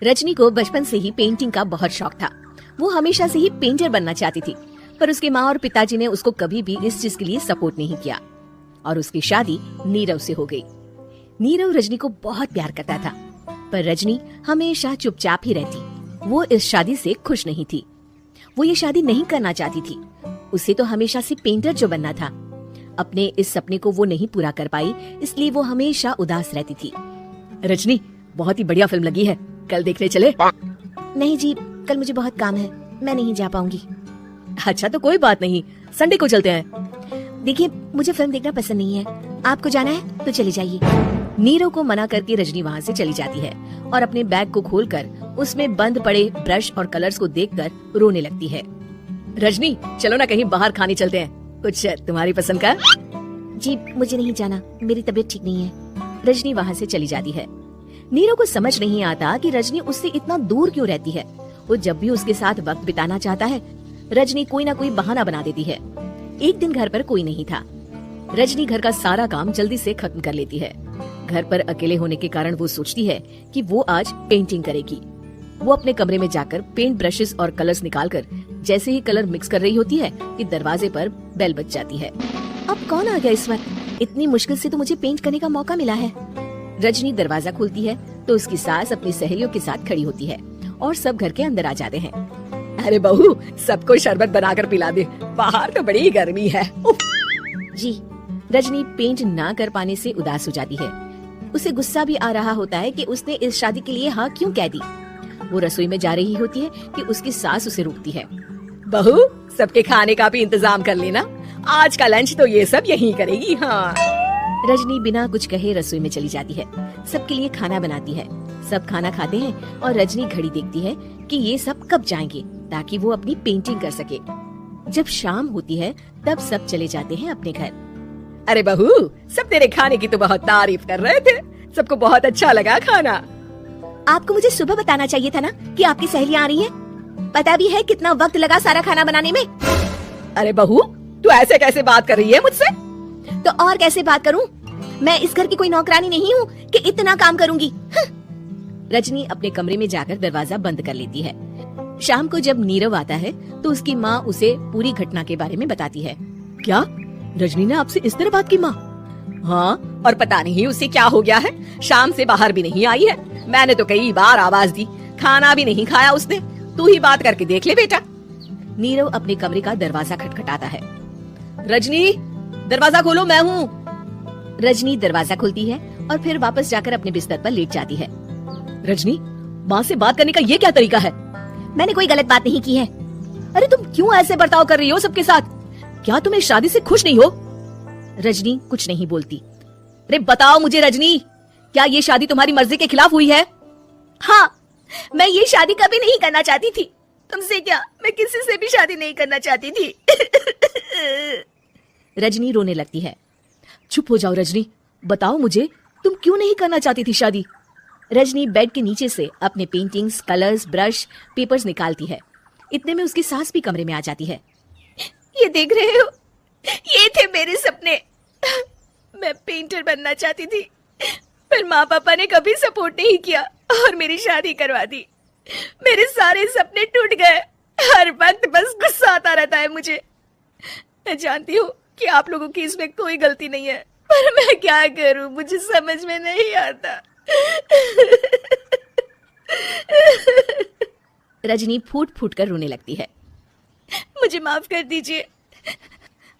रजनी को बचपन से ही पेंटिंग का बहुत शौक था। वो हमेशा से ही पेंटर बनना चाहती थी, पर उसके माँ और पिताजी ने उसको कभी भी इस चीज के लिए सपोर्ट नहीं किया और उसकी शादी नीरव से हो गई। नीरव रजनी को बहुत प्यार करता था, पर रजनी हमेशा चुपचाप ही रहती। वो इस शादी से खुश नहीं थी। वो ये शादी नहीं करना चाहती थी। उसे तो हमेशा से पेंटर जो बनना था। अपने इस सपने को वो नहीं पूरा कर पाई, इसलिए वो हमेशा उदास रहती थी। रजनी, बहुत ही बढ़िया फिल्म लगी है, कल देखने चले? नहीं जी, कल मुझे बहुत काम है, मैं नहीं जा पाऊंगी। अच्छा तो कोई बात नहीं, संडे को चलते हैं। देखिए, मुझे फिल्म देखना पसंद नहीं है, आपको जाना है तो चले जाइए। नीरव को मना करके रजनी वहाँ से चली जाती है और अपने बैग को खोलकर उसमें बंद पड़े ब्रश और कलर्स को देखकर रोने लगती है। रजनी, चलो ना कहीं बाहर खाने चलते हैं, कुछ तुम्हारी पसंद का। जी मुझे नहीं जाना, मेरी तबीयत ठीक नहीं है। रजनी वहाँ से चली जाती है। नीरव को समझ नहीं आता कि रजनी उससे इतना दूर क्यों रहती है। वो जब भी उसके साथ वक्त बिताना चाहता है, रजनी कोई ना कोई बहाना बना देती है। एक दिन घर पर कोई नहीं था। रजनी घर का सारा काम जल्दी से खत्म कर लेती है। घर पर अकेले होने के कारण वो सोचती है कि वो आज पेंटिंग करेगी। वो अपने कमरे में जाकर पेंट ब्रशेस और कलर्स निकालकर जैसे ही कलर मिक्स कर रही होती है कि दरवाजे पर बेल बज जाती है। अब कौन आ गया इस वक्त? इतनी मुश्किल से तो मुझे पेंट करने का मौका मिला है। रजनी दरवाजा खोलती है तो उसकी सास अपनी सहेलियों के साथ खड़ी होती है और सब घर के अंदर आ जाते हैं। अरे बहू, सबको शरबत बनाकर पिला दे, बाहर तो बड़ी गर्मी है। जी। रजनी पेंट ना कर पाने से उदास हो जाती है। उसे गुस्सा भी आ रहा होता है कि उसने इस शादी के लिए हाँ क्यों कह दी। वो रसोई में जा रही होती है कि उसकी सास उसे रोकती है। बहू, सबके खाने का भी इंतजाम कर लेना, आज का लंच तो ये सब यहीं करेगी। हाँ। रजनी बिना कुछ कहे रसोई में चली जाती है। सबके लिए खाना बनाती है। सब खाना खाते हैं और रजनी घड़ी देखती है कि ये सब कब जाएंगे ताकि वो अपनी पेंटिंग कर सके। जब शाम होती है तब सब चले जाते हैं अपने घर। अरे बहू, सब तेरे खाने की तो बहुत तारीफ कर रहे थे, सबको बहुत अच्छा लगा खाना। आपको मुझे सुबह बताना चाहिए था ना कि आपकी सहेलियां आ रही हैं। पता भी है कितना वक्त लगा सारा खाना बनाने में। अरे बहू, तू ऐसे कैसे बात कर रही है मुझसे? तो और कैसे बात करूं? मैं इस घर की कोई नौकरानी नहीं हूँ कि इतना काम करूंगी। रजनी अपने कमरे में जाकर दरवाजा बंद कर लेती है। शाम को जब नीरव आता है तो उसकी माँ उसे पूरी घटना के बारे में बताती है। क्या रजनी ने आपसे इस तरह बात की माँ? हाँ, और पता नहीं उसे क्या हो गया है, शाम से बाहर भी नहीं आई है। मैंने तो कई बार आवाज दी, खाना भी नहीं खाया उसने। तू ही बात करके देख ले बेटा। नीरव अपने कमरे का दरवाजा खटखटाता है। रजनी, दरवाजा खोलो, मैं हूँ। रजनी दरवाजा खोलती है और फिर वापस जाकर अपने बिस्तर पर लेट जाती है। रजनी, माँ से बात करने का ये क्या तरीका है? मैंने कोई गलत बात नहीं की है। अरे तुम क्यों ऐसे बर्ताव कर रही हो सबके साथ? क्या तुम इस शादी से खुश नहीं हो? रजनी कुछ नहीं बोलती। अरे बताओ मुझे रजनी, क्या ये शादी तुम्हारी मर्जी के खिलाफ हुई है? हाँ, मैं ये शादी कभी नहीं करना चाहती थी। तुमसे क्या, मैं किसी से भी शादी नहीं करना चाहती थी। रजनी रोने लगती है। चुप हो जाओ रजनी, बताओ मुझे, तुम क्यों नहीं करना चाहती थी शादी? रजनी बेड के नीचे से अपने पेंटिंग्स, कलर्स, ब्रश, पेपर्स निकालती है। इतने में उसकी सास भी कमरे में आ जाती है। ये देख रहे हो, ये थे मेरे सपने। मैं पेंटर बनना चाहती थी, पर माँ पापा ने कभी सपोर्ट नहीं किया और मेरी शादी करवा दी। मेरे सारे सपने टूट गए। हर वक्त बस गुस्सा आता रहता है मुझे। मैं जानती हूँ कि आप लोगों की इसमें कोई गलती नहीं है, पर मैं क्या करूँ, मुझे समझ में नहीं आता। रजनी फूट फूट कर रोने लगती है। मुझे माफ कर दीजिए,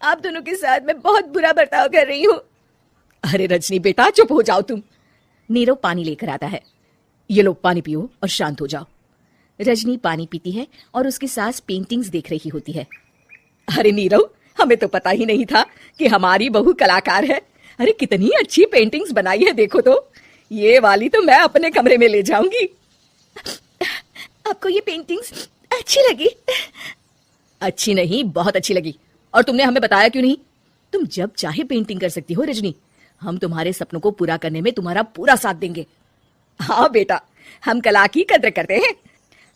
आप दोनों के साथ मैं बहुत बुरा बर्ताव कर रही हूँ। अरे रजनी बेटा, चुप हो जाओ तुम। नीरव पानी लेकर आता है। ये लो पानी पियो और शांत हो जाओ। रजनी पानी पीती है और उसकी सास पेंटिंग्स देख रही होती है। अरे नीरव, हमें तो पता ही नहीं था कि हमारी बहू कलाकार है। अरे कितनी अच्छी पेंटिंग्स बनाई है, देखो तो। ये वाली तो मैं अपने कमरे में ले जाऊंगी। आपको ये पेंटिंग्स अच्छी लगी? अच्छी नहीं, बहुत अच्छी लगी। और तुमने हमें बताया क्यों नहीं? तुम जब चाहे पेंटिंग कर सकती हो रजनी। हम तुम्हारे सपनों को पूरा करने में तुम्हारा पूरा साथ देंगे। हाँ बेटा, हम कला की कद्र करते हैं।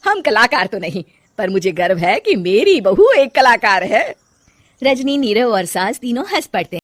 हम कलाकार तो नहीं, पर मुझे गर्व है कि मेरी बहू एक कलाकार है। रजनी, नीरव और सास तीनों हंस पड़ते हैं।